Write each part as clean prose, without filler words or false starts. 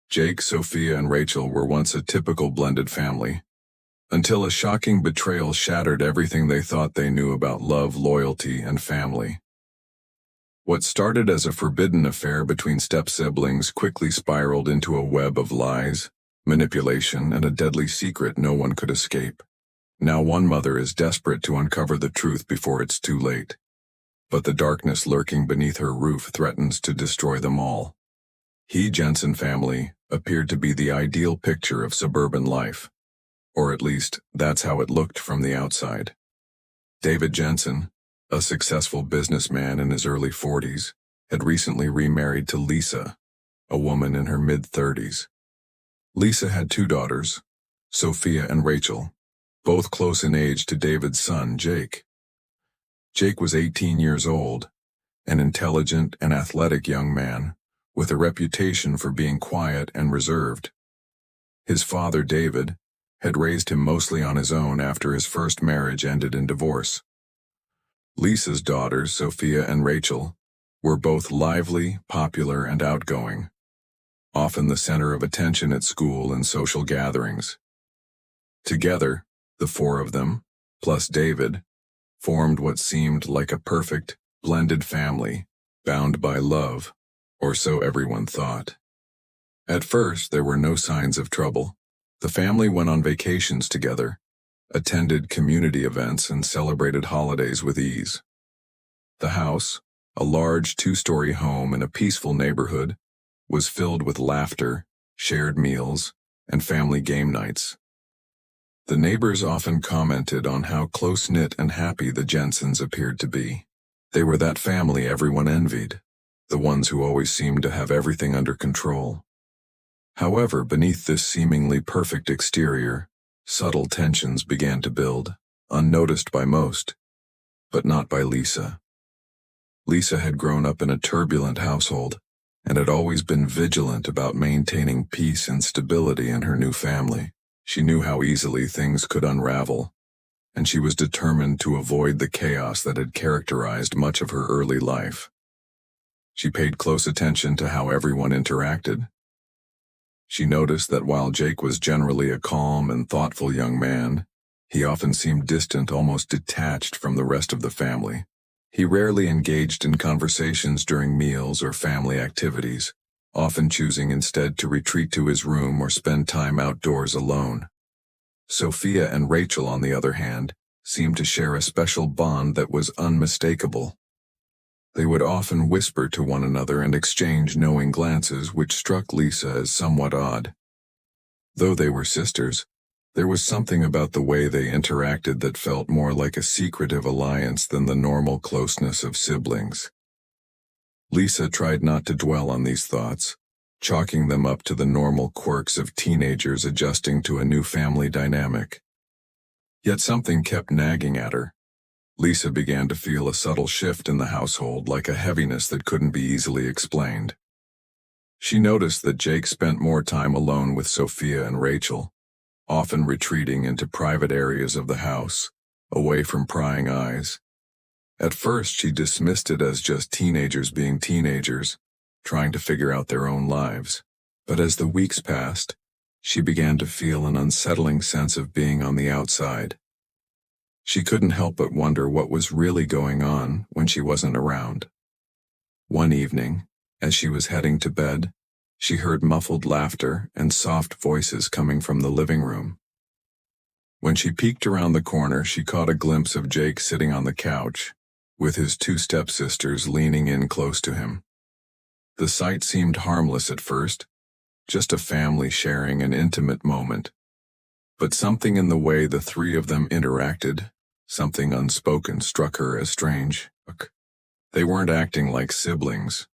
Jake, Sophia, and Rachel were once a typical blended family, until a shocking betrayal shattered everything they thought they knew about love, loyalty, and family. What started as a forbidden affair between step-siblings quickly spiraled into a web of lies, manipulation, and a deadly secret no one could escape. Now one mother is desperate to uncover the truth before it's too late. But the darkness lurking beneath her roof threatens to destroy them all. The Jensen family appeared to be the ideal picture of suburban life. Or at least, that's how it looked from the outside. David Jensen, a successful businessman in his early 40s, had recently remarried to Lisa, a woman in her mid-30s. Lisa had two daughters, Sophia and Rachel, both close in age to David's son, Jake. Jake was 18 years old, an intelligent and athletic young man, with a reputation for being quiet and reserved. His father, David, had raised him mostly on his own after his first marriage ended in divorce. Lisa's daughters, Sophia and Rachel, were both lively, popular, and outgoing, often the center of attention at school and social gatherings. Together, the four of them, plus David, formed what seemed like a perfect, blended family, bound by love, or so everyone thought. At first, there were no signs of trouble. The family went on vacations together, attended community events, and celebrated holidays with ease. The house, a large two-story home in a peaceful neighborhood, was filled with laughter, shared meals, and family game nights. The neighbors often commented on how close-knit and happy the Jensens appeared to be. They were that family everyone envied, the ones who always seemed to have everything under control. However, beneath this seemingly perfect exterior, subtle tensions began to build, unnoticed by most, but not by Lisa. Lisa had grown up in a turbulent household, and had always been vigilant about maintaining peace and stability in her new family. She knew how easily things could unravel, and she was determined to avoid the chaos that had characterized much of her early life. She paid close attention to how everyone interacted. She noticed that while Jake was generally a calm and thoughtful young man, he often seemed distant, almost detached from the rest of the family. He rarely engaged in conversations during meals or family activities, often choosing instead to retreat to his room or spend time outdoors alone. Sophia and Rachel, on the other hand, seemed to share a special bond that was unmistakable. They would often whisper to one another and exchange knowing glances, which struck Lisa as somewhat odd. Though they were sisters, there was something about the way they interacted that felt more like a secretive alliance than the normal closeness of siblings. Lisa tried not to dwell on these thoughts, chalking them up to the normal quirks of teenagers adjusting to a new family dynamic. Yet something kept nagging at her. Lisa began to feel a subtle shift in the household, like a heaviness that couldn't be easily explained. She noticed that Jake spent more time alone with Sophia and Rachel, often retreating into private areas of the house, away from prying eyes. At first, she dismissed it as just teenagers being teenagers, trying to figure out their own lives. But as the weeks passed, she began to feel an unsettling sense of being on the outside. She couldn't help but wonder what was really going on when she wasn't around. One evening, as she was heading to bed, she heard muffled laughter and soft voices coming from the living room. When she peeked around the corner, she caught a glimpse of Jake sitting on the couch, with his two stepsisters leaning in close to him. The sight seemed harmless at first, just a family sharing an intimate moment. But something in the way the three of them interacted, something unspoken, struck her as strange. They weren't acting like siblings.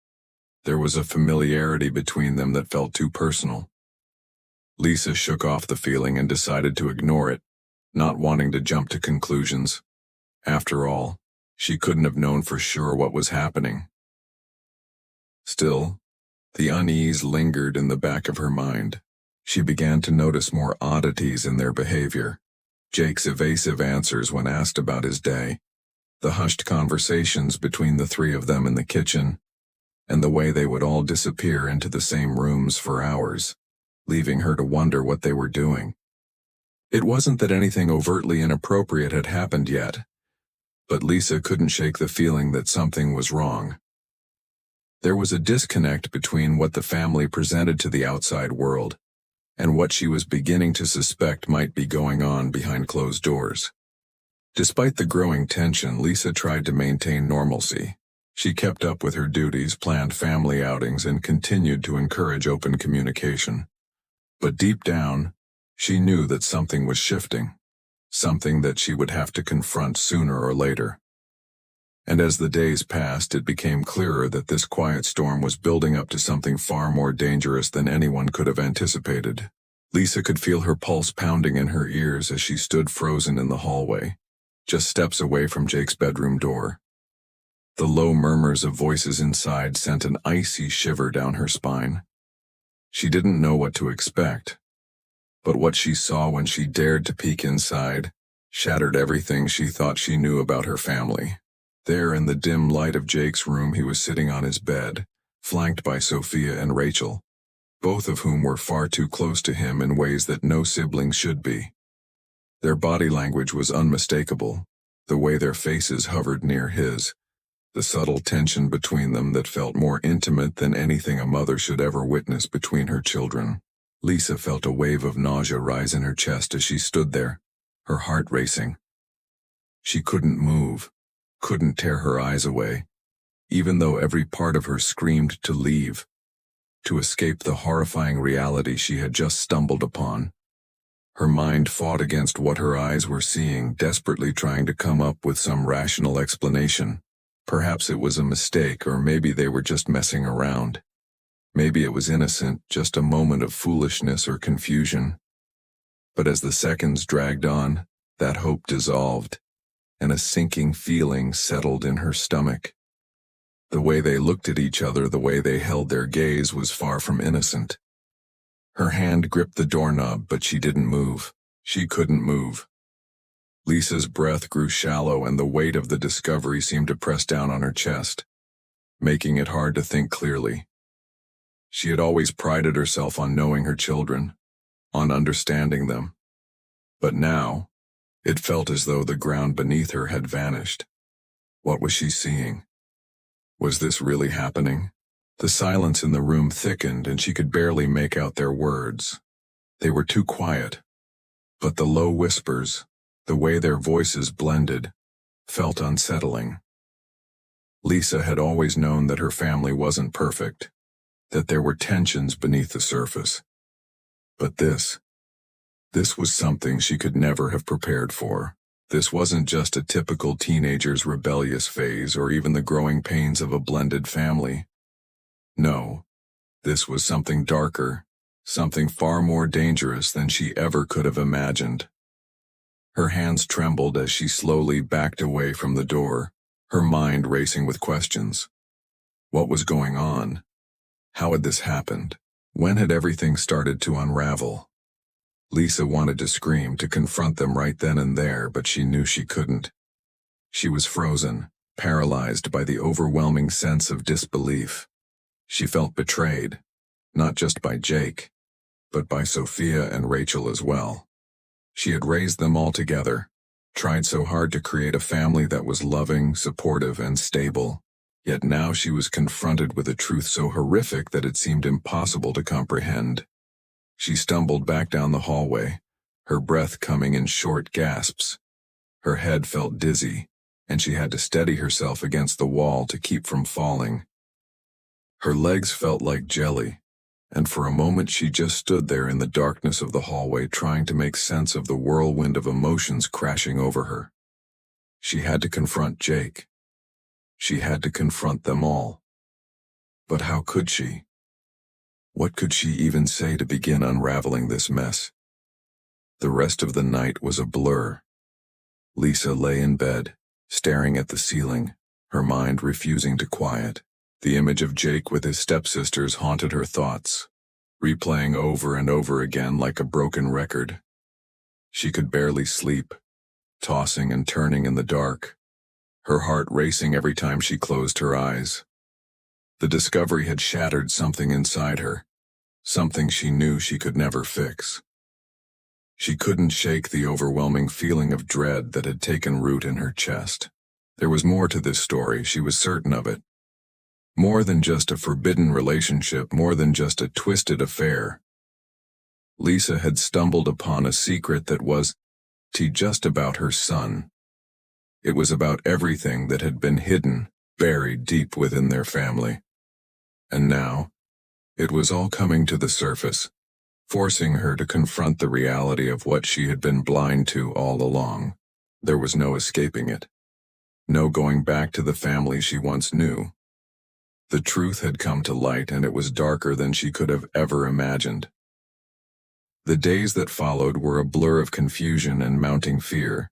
There was a familiarity between them that felt too personal. Lisa shook off the feeling and decided to ignore it, not wanting to jump to conclusions. After all, she couldn't have known for sure what was happening. Still, the unease lingered in the back of her mind. She began to notice more oddities in their behavior. Jake's evasive answers when asked about his day, the hushed conversations between the three of them in the kitchen, and the way they would all disappear into the same rooms for hours. leaving her to wonder what they were doing. It wasn't that anything overtly inappropriate had happened yet, but Lisa couldn't shake the feeling that something was wrong. There was a disconnect between what the family presented to the outside world and what she was beginning to suspect might be going on behind closed doors. Despite the growing tension, Lisa tried to maintain normalcy. She kept up with her duties, planned family outings, and continued to encourage open communication. But deep down, she knew that something was shifting, something that she would have to confront sooner or later. And as the days passed, it became clearer that this quiet storm was building up to something far more dangerous than anyone could have anticipated. Lisa could feel her pulse pounding in her ears as she stood frozen in the hallway, just steps away from Jake's bedroom door. The low murmurs of voices inside sent an icy shiver down her spine. She didn't know what to expect, but what she saw when she dared to peek inside shattered everything she thought she knew about her family. There in the dim light of Jake's room, he was sitting on his bed, flanked by Sophia and Rachel, both of whom were far too close to him in ways that no sibling should be. Their body language was unmistakable, the way their faces hovered near his, the subtle tension between them that felt more intimate than anything a mother should ever witness between her children. Lisa felt a wave of nausea rise in her chest as she stood there, her heart racing. She couldn't move, couldn't tear her eyes away, even though every part of her screamed to leave, to escape the horrifying reality she had just stumbled upon. Her mind fought against what her eyes were seeing, desperately trying to come up with some rational explanation. Perhaps it was a mistake, or maybe they were just messing around. Maybe it was innocent, just a moment of foolishness or confusion. But as the seconds dragged on, that hope dissolved, and a sinking feeling settled in her stomach. The way they looked at each other, the way they held their gaze, was far from innocent. Her hand gripped the doorknob, but she didn't move. She couldn't move. Lisa's breath grew shallow, and the weight of the discovery seemed to press down on her chest, making it hard to think clearly. She had always prided herself on knowing her children, on understanding them. But now, it felt as though the ground beneath her had vanished. What was she seeing? Was this really happening? The silence in the room thickened, and she could barely make out their words. They were too quiet. But the low whispers, the way their voices blended, felt unsettling. Lisa had always known that her family wasn't perfect, that there were tensions beneath the surface. But this was something she could never have prepared for. This wasn't just a typical teenager's rebellious phase or even the growing pains of a blended family. No, this was something darker, something far more dangerous than she ever could have imagined. Her hands trembled as she slowly backed away from the door, her mind racing with questions. What was going on? How had this happened? When had everything started to unravel? Lisa wanted to scream, to confront them right then and there, but she knew she couldn't. She was frozen, paralyzed by the overwhelming sense of disbelief. She felt betrayed, not just by Jake, but by Sophia and Rachel as well. She had raised them all together, tried so hard to create a family that was loving, supportive, and stable, yet now she was confronted with a truth so horrific that it seemed impossible to comprehend. She stumbled back down the hallway, her breath coming in short gasps. Her head felt dizzy, and she had to steady herself against the wall to keep from falling. Her legs felt like jelly, and for a moment she just stood there in the darkness of the hallway, trying to make sense of the whirlwind of emotions crashing over her. She had to confront Jake. She had to confront them all. But how could she? What could she even say to begin unraveling this mess? The rest of the night was a blur. Lisa lay in bed, staring at the ceiling, her mind refusing to quiet. The image of Jake with his stepsisters haunted her thoughts, replaying over and over again like a broken record. She could barely sleep, tossing and turning in the dark, her heart racing every time she closed her eyes. The discovery had shattered something inside her, something she knew she could never fix. She couldn't shake the overwhelming feeling of dread that had taken root in her chest. There was more to this story, she was certain of it. More than just a forbidden relationship, more than just a twisted affair. Lisa had stumbled upon a secret that was just about her son. It was about everything that had been hidden, buried deep within their family. And now, it was all coming to the surface, forcing her to confront the reality of what she had been blind to all along. There was no escaping it. No going back to the family she once knew. The truth had come to light, and it was darker than she could have ever imagined. The days that followed were a blur of confusion and mounting fear.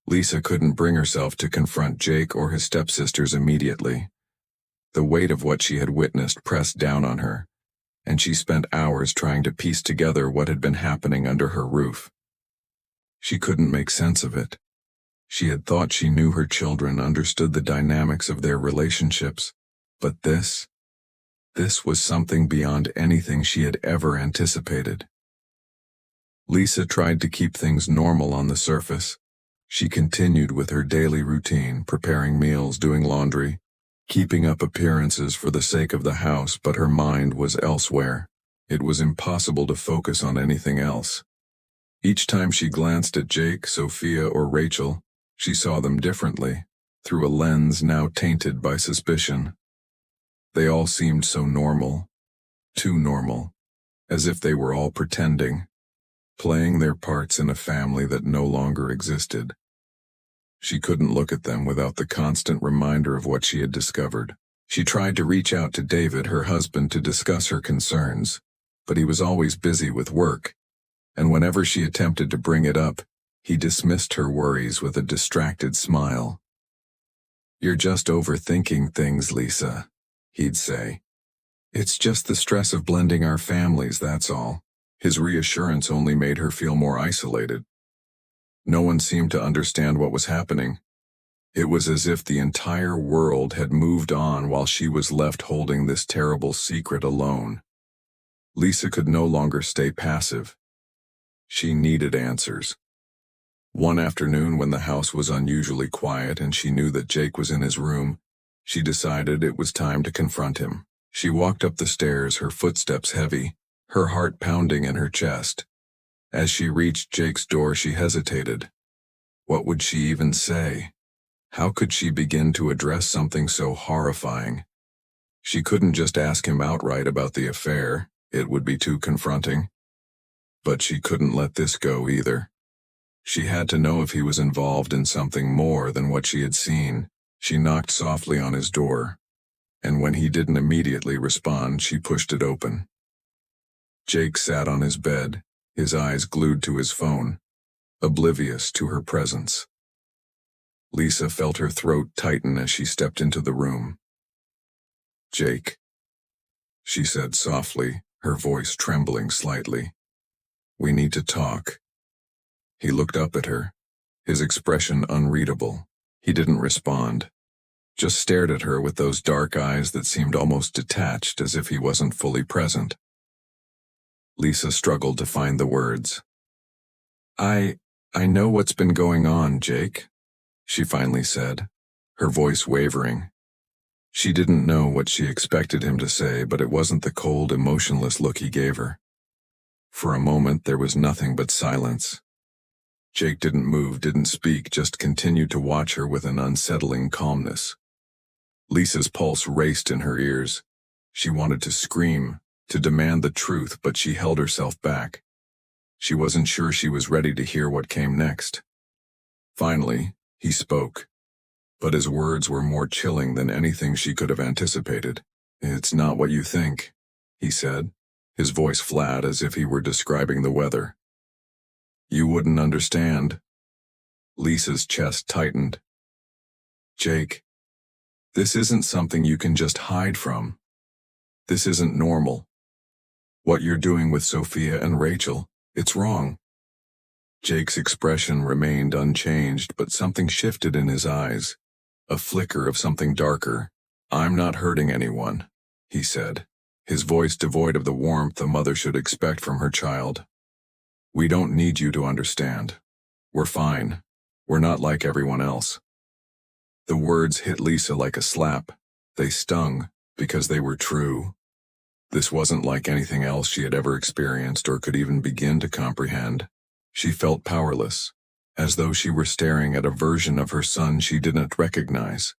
Lisa couldn't bring herself to confront Jake or his stepsisters immediately. The weight of what she had witnessed pressed down on her, and she spent hours trying to piece together what had been happening under her roof. She couldn't make sense of it. She had thought she knew her children, understood the dynamics of their relationships, but this was something beyond anything she had ever anticipated. Lisa tried to keep things normal on the surface. She continued with her daily routine, preparing meals, doing laundry, keeping up appearances for the sake of the house, but her mind was elsewhere. It was impossible to focus on anything else. Each time she glanced at Jake, Sophia, or Rachel, she saw them differently, through a lens now tainted by suspicion. They all seemed so normal, too normal, as if they were all pretending, playing their parts in a family that no longer existed. She couldn't look at them without the constant reminder of what she had discovered. She tried to reach out to David, her husband, to discuss her concerns, but he was always busy with work, and whenever she attempted to bring it up, he dismissed her worries with a distracted smile. "You're just overthinking things, Lisa," he'd say. "It's just the stress of blending our families, that's all." His reassurance only made her feel more isolated. No one seemed to understand what was happening. It was as if the entire world had moved on while she was left holding this terrible secret alone. Lisa could no longer stay passive. She needed answers. One afternoon, when the house was unusually quiet and she knew that Jake was in his room, she decided it was time to confront him. She walked up the stairs, her footsteps heavy, her heart pounding in her chest. As she reached Jake's door, she hesitated. What would she even say? How could she begin to address something so horrifying? She couldn't just ask him outright about the affair. It would be too confronting. But she couldn't let this go either. She had to know if he was involved in something more than what she had seen. She knocked softly on his door, and when he didn't immediately respond, she pushed it open. Jake sat on his bed, his eyes glued to his phone, oblivious to her presence. Lisa felt her throat tighten as she stepped into the room. "Jake," she said softly, her voice trembling slightly. "We need to talk." He looked up at her, his expression unreadable. He didn't respond, just stared at her with those dark eyes that seemed almost detached, as if he wasn't fully present. Lisa struggled to find the words. I know what's been going on, Jake," she finally said, her voice wavering. She didn't know what she expected him to say, but it wasn't the cold, emotionless look he gave her. For a moment, there was nothing but silence. Jake didn't move, didn't speak, just continued to watch her with an unsettling calmness. Lisa's pulse raced in her ears. She wanted to scream, to demand the truth, but she held herself back. She wasn't sure she was ready to hear what came next. Finally, he spoke, but his words were more chilling than anything she could have anticipated. "It's not what you think," he said, his voice flat as if he were describing the weather. "You wouldn't understand." Lisa's chest tightened. "Jake, this isn't something you can just hide from. This isn't normal. What you're doing with Sophia and Rachel, it's wrong." Jake's expression remained unchanged, but something shifted in his eyes, a flicker of something darker. "I'm not hurting anyone," he said, his voice devoid of the warmth a mother should expect from her child. "We don't need you to understand. We're fine. We're not like everyone else." The words hit Lisa like a slap. They stung, because they were true. This wasn't like anything else she had ever experienced or could even begin to comprehend. She felt powerless, as though she were staring at a version of her son she didn't recognize.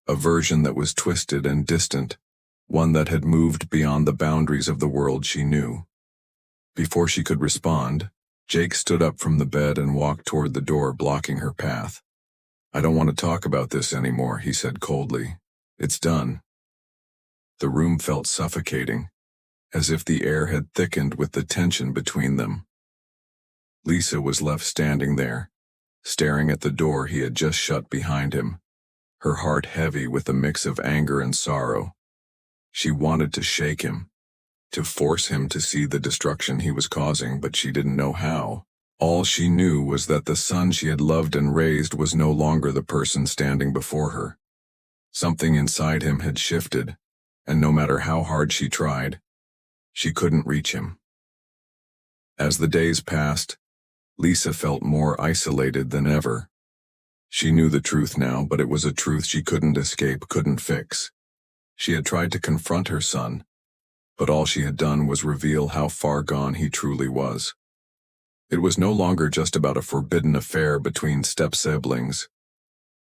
A version that was twisted and distant, one that had moved beyond the boundaries of the world she knew. Before she could respond, Jake stood up from the bed and walked toward the door, blocking her path. "I don't want to talk about this anymore," he said coldly. "It's done." The room felt suffocating, as if the air had thickened with the tension between them. Lisa was left standing there, staring at the door he had just shut behind him, her heart heavy with a mix of anger and sorrow. She wanted to shake him, to force him to see the destruction he was causing, but she didn't know how. All she knew was that the son she had loved and raised was no longer the person standing before her. Something inside him had shifted, and no matter how hard she tried, she couldn't reach him. As the days passed, Lisa felt more isolated than ever. She knew the truth now, but it was a truth she couldn't escape, couldn't fix. She had tried to confront her son, but all she had done was reveal how far gone he truly was. It was no longer just about a forbidden affair between step-siblings.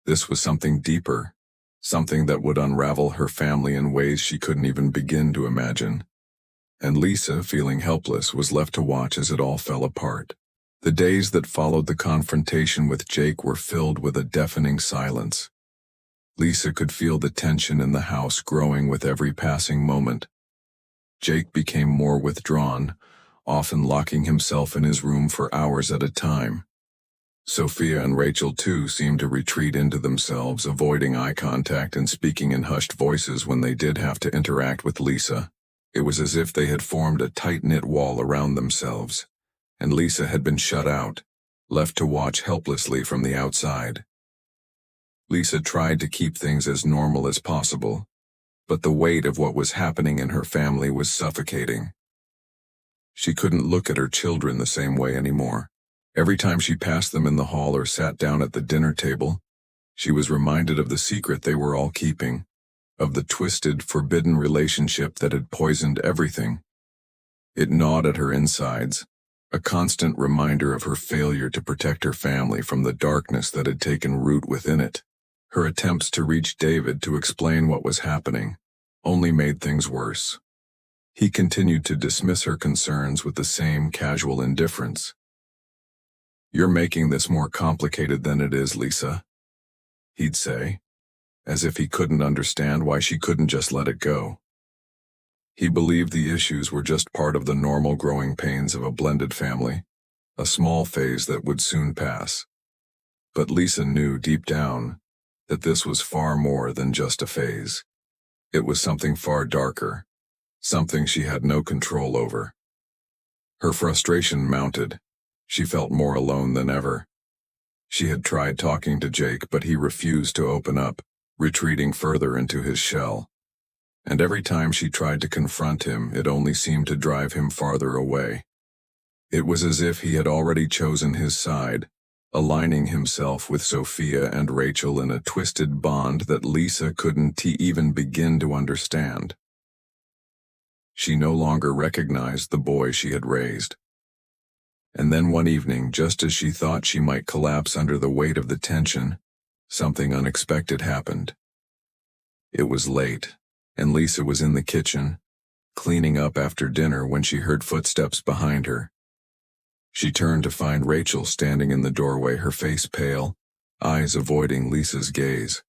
This was something deeper, something that would unravel her family in ways she couldn't even begin to imagine. And Lisa, feeling helpless, was left to watch as it all fell apart. The days that followed the confrontation with Jake were filled with a deafening silence. Lisa could feel the tension in the house growing with every passing moment. Jake became more withdrawn, often locking himself in his room for hours at a time. Sophia and Rachel, too, seemed to retreat into themselves, avoiding eye contact and speaking in hushed voices when they did have to interact with Lisa. It was as if they had formed a tight-knit wall around themselves, and Lisa had been shut out, left to watch helplessly from the outside. Lisa tried to keep things as normal as possible, but the weight of what was happening in her family was suffocating. She couldn't look at her children the same way anymore. Every time she passed them in the hall or sat down at the dinner table, she was reminded of the secret they were all keeping, of the twisted, forbidden relationship that had poisoned everything. It gnawed at her insides, a constant reminder of her failure to protect her family from the darkness that had taken root within it. Her attempts to reach David to explain what was happening only made things worse. He continued to dismiss her concerns with the same casual indifference. "You're making this more complicated than it is, Lisa," he'd say, as if he couldn't understand why she couldn't just let it go. He believed the issues were just part of the normal growing pains of a blended family, a small phase that would soon pass. But Lisa knew deep down that this was far more than just a phase. It was something far darker, something she had no control over. Her frustration mounted. She felt more alone than ever. She had tried talking to Jake, but he refused to open up, retreating further into his shell. And every time she tried to confront him, it only seemed to drive him farther away. It was as if he had already chosen his side, aligning himself with Sophia and Rachel in a twisted bond that Lisa couldn't even begin to understand. She no longer recognized the boy she had raised. And then one evening, just as she thought she might collapse under the weight of the tension, something unexpected happened. It was late, and Lisa was in the kitchen, cleaning up after dinner when she heard footsteps behind her. She turned to find Rachel standing in the doorway, her face pale, eyes avoiding Lisa's gaze.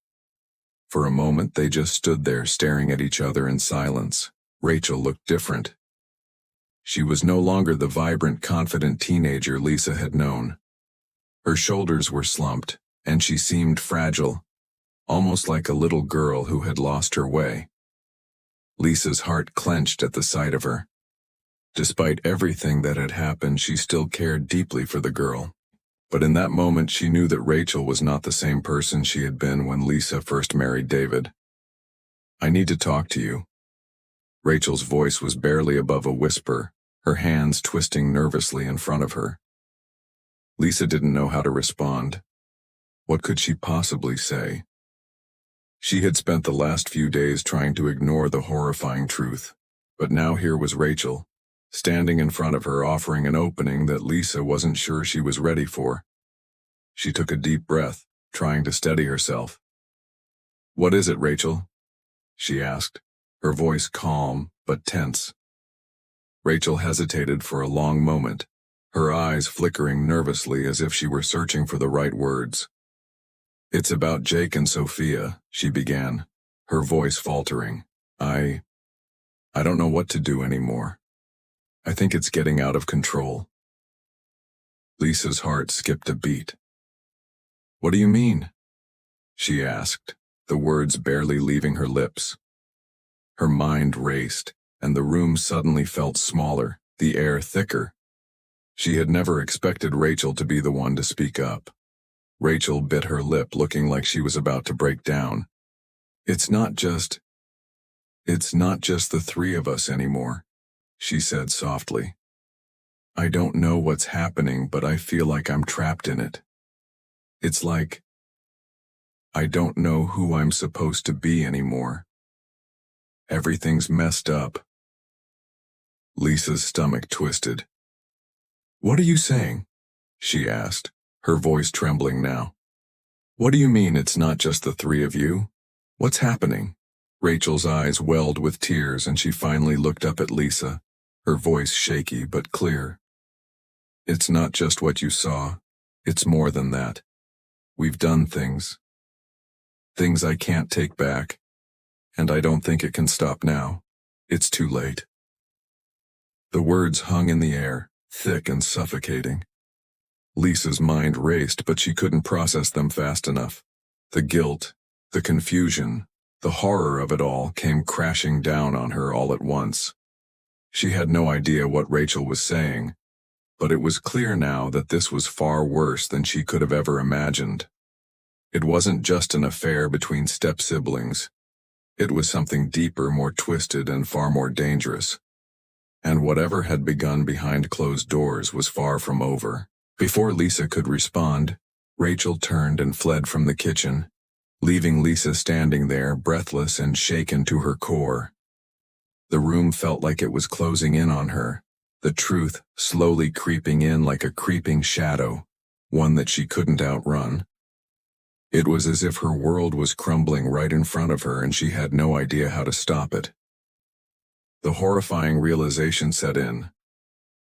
For a moment they just stood there staring at each other in silence. Rachel looked different. She was no longer the vibrant, confident teenager Lisa had known. Her shoulders were slumped, and she seemed fragile, almost like a little girl who had lost her way. Lisa's heart clenched at the sight of her. Despite everything that had happened, she still cared deeply for the girl. But in that moment she knew that Rachel was not the same person she had been when Lisa first married David. "I need to talk to you." Rachel's voice was barely above a whisper, her hands twisting nervously in front of her. Lisa didn't know how to respond. What could she possibly say? She had spent the last few days trying to ignore the horrifying truth, but now here was Rachel, standing in front of her, offering an opening that Lisa wasn't sure she was ready for. She took a deep breath, trying to steady herself. "What is it, Rachel?" she asked, her voice calm but tense. Rachel hesitated for a long moment, her eyes flickering nervously as if she were searching for the right words. "It's about Jake and Sophia," she began, her voice faltering. I don't know what to do anymore. I think it's getting out of control." Lisa's heart skipped a beat. "What do you mean?" she asked, the words barely leaving her lips. Her mind raced, and the room suddenly felt smaller, the air thicker. She had never expected Rachel to be the one to speak up. Rachel bit her lip, looking like she was about to break down. It's not just the three of us anymore," she said softly. "I don't know what's happening, but I feel like I'm trapped in it. It's like I don't know who I'm supposed to be anymore. Everything's messed up." Lisa's stomach twisted. "What are you saying?" she asked, her voice trembling now. "What do you mean it's not just the three of you? What's happening?" Rachel's eyes welled with tears, and she finally looked up at Lisa, her voice shaky but clear. "It's not just what you saw. It's more than that. We've done things I can't take back, and I don't think it can stop now. It's too late." The words hung in the air, thick and suffocating. Lisa's mind raced, but she couldn't process them fast enough. The guilt, the confusion, the horror of it all came crashing down on her all at once. She had no idea what Rachel was saying, but it was clear now that this was far worse than she could have ever imagined. It wasn't just an affair between step-siblings. It was something deeper, more twisted, and far more dangerous. And whatever had begun behind closed doors was far from over. Before Lisa could respond, Rachel turned and fled from the kitchen, leaving Lisa standing there, breathless and shaken to her core. The room felt like it was closing in on her, the truth slowly creeping in like a creeping shadow, one that she couldn't outrun. It was as if her world was crumbling right in front of her and she had no idea how to stop it. The horrifying realization set in.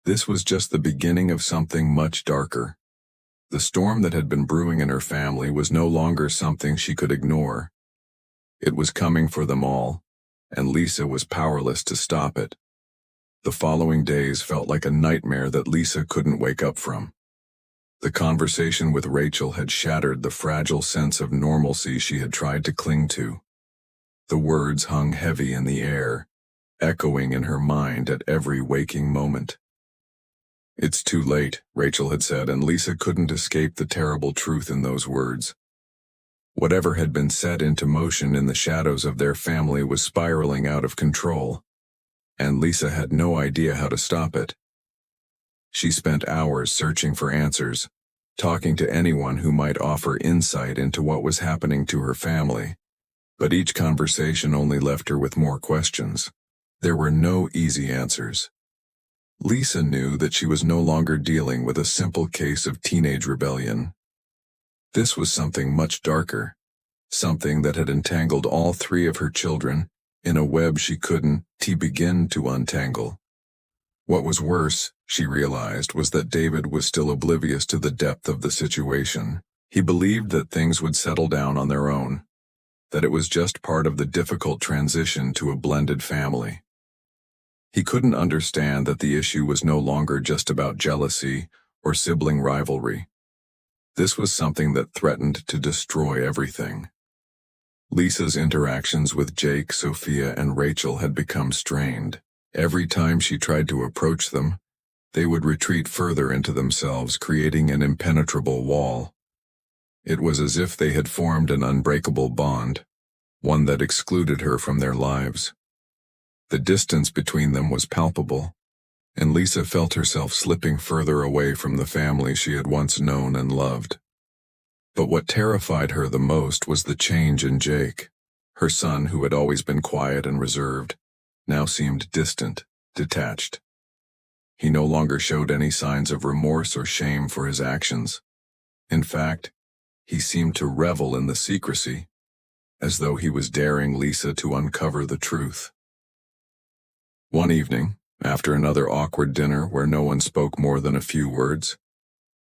This was just the beginning of something much darker. The storm that had been brewing in her family was no longer something she could ignore. It was coming for them all, and Lisa was powerless to stop it. The following days felt like a nightmare that Lisa couldn't wake up from. The conversation with Rachel had shattered the fragile sense of normalcy she had tried to cling to. The words hung heavy in the air, echoing in her mind at every waking moment. "It's too late," Rachel had said, and Lisa couldn't escape the terrible truth in those words. Whatever had been set into motion in the shadows of their family was spiraling out of control, and Lisa had no idea how to stop it. She spent hours searching for answers, talking to anyone who might offer insight into what was happening to her family, but each conversation only left her with more questions. There were no easy answers. Lisa knew that she was no longer dealing with a simple case of teenage rebellion. This was something much darker, something that had entangled all three of her children in a web she couldn't begin to untangle. What was worse, she realized, was that David was still oblivious to the depth of the situation. He believed that things would settle down on their own, that it was just part of the difficult transition to a blended family. He couldn't understand that the issue was no longer just about jealousy or sibling rivalry. This was something that threatened to destroy everything. Lisa's interactions with Jake, Sophia, and Rachel had become strained. Every time she tried to approach them, they would retreat further into themselves, creating an impenetrable wall. It was as if they had formed an unbreakable bond, one that excluded her from their lives. The distance between them was palpable, and Lisa felt herself slipping further away from the family she had once known and loved. But what terrified her the most was the change in Jake. Her son, who had always been quiet and reserved, now seemed distant, detached. He no longer showed any signs of remorse or shame for his actions. In fact, he seemed to revel in the secrecy, as though he was daring Lisa to uncover the truth. One evening, after another awkward dinner where no one spoke more than a few words,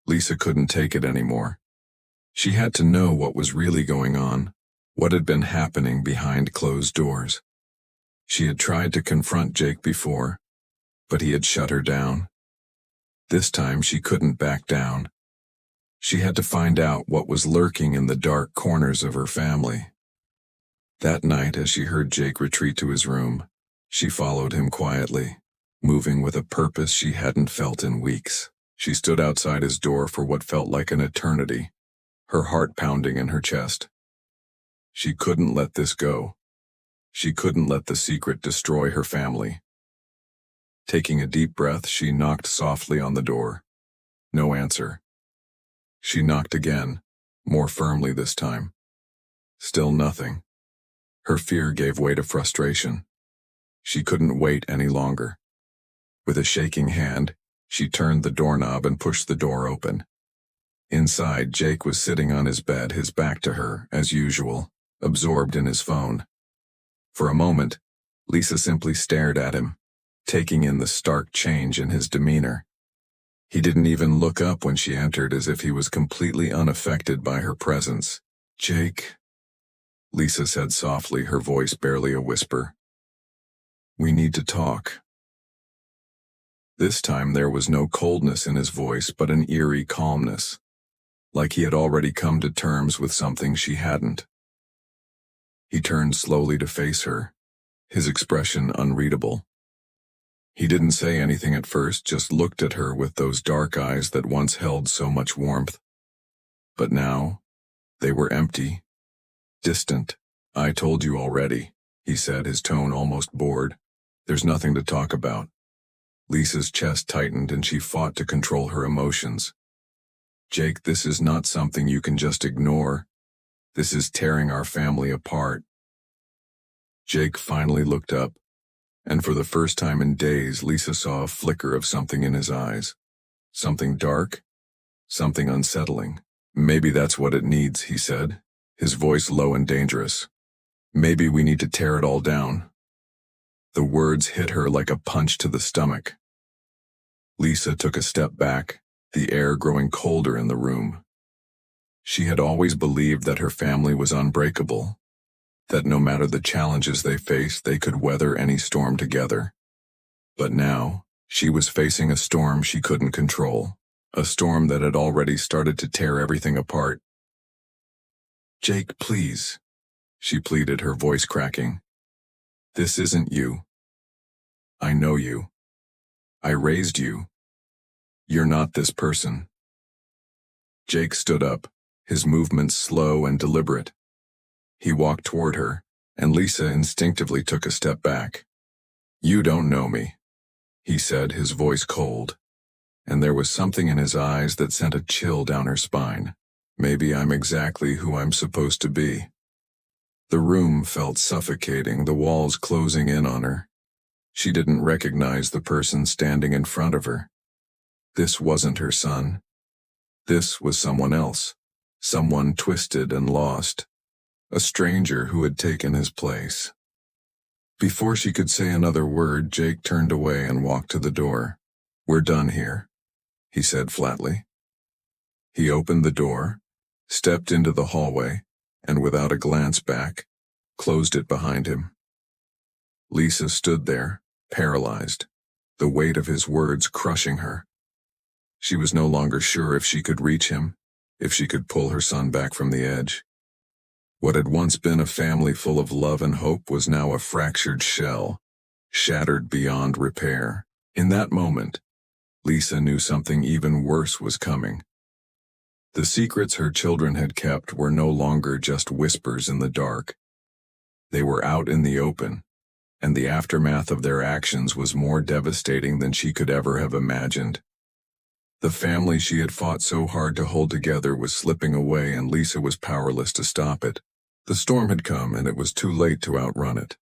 Lisa couldn't take it anymore. She had to know what was really going on, what had been happening behind closed doors. She had tried to confront Jake before, but he had shut her down. This time she couldn't back down. She had to find out what was lurking in the dark corners of her family. That night, as she heard Jake retreat to his room, she followed him quietly, moving with a purpose she hadn't felt in weeks. She stood outside his door for what felt like an eternity, her heart pounding in her chest. She couldn't let this go. She couldn't let the secret destroy her family. Taking a deep breath, she knocked softly on the door. No answer. She knocked again, more firmly this time. Still nothing. Her fear gave way to frustration. She couldn't wait any longer. With a shaking hand, she turned the doorknob and pushed the door open. Inside, Jake was sitting on his bed, his back to her, as usual, absorbed in his phone. For a moment, Lisa simply stared at him, taking in the stark change in his demeanor. He didn't even look up when she entered, as if he was completely unaffected by her presence. "Jake," Lisa said softly, her voice barely a whisper. "We need to talk." This time there was no coldness in his voice, but an eerie calmness, like he had already come to terms with something she hadn't. He turned slowly to face her, his expression unreadable. He didn't say anything at first, just looked at her with those dark eyes that once held so much warmth. But now, they were empty, distant. "I told you already," he said, his tone almost bored. "There's nothing to talk about." Lisa's chest tightened and she fought to control her emotions. "Jake, this is not something you can just ignore. This is tearing our family apart." Jake finally looked up, and for the first time in days, Lisa saw a flicker of something in his eyes. Something dark, something unsettling. "Maybe that's what it needs," he said, his voice low and dangerous. "Maybe we need to tear it all down." The words hit her like a punch to the stomach. Lisa took a step back, the air growing colder in the room. She had always believed that her family was unbreakable, that no matter the challenges they faced, they could weather any storm together. But now, she was facing a storm she couldn't control, a storm that had already started to tear everything apart. "Jake, please," she pleaded, her voice cracking. "This isn't you. I know you. I raised you. You're not this person." Jake stood up, his movements slow and deliberate. He walked toward her, and Lisa instinctively took a step back. "You don't know me," he said, his voice cold, and there was something in his eyes that sent a chill down her spine. "Maybe I'm exactly who I'm supposed to be." The room felt suffocating, the walls closing in on her. She didn't recognize the person standing in front of her. This wasn't her son. This was someone else, someone twisted and lost, a stranger who had taken his place. Before she could say another word, Jake turned away and walked to the door. "We're done here," he said flatly. He opened the door, stepped into the hallway, and without a glance back, closed it behind him. Lisa stood there, paralyzed, the weight of his words crushing her. She was no longer sure if she could reach him, if she could pull her son back from the edge. What had once been a family full of love and hope was now a fractured shell, shattered beyond repair. In that moment, Lisa knew something even worse was coming. The secrets her children had kept were no longer just whispers in the dark. They were out in the open, and the aftermath of their actions was more devastating than she could ever have imagined. The family she had fought so hard to hold together was slipping away, and Lisa was powerless to stop it. The storm had come, and it was too late to outrun it.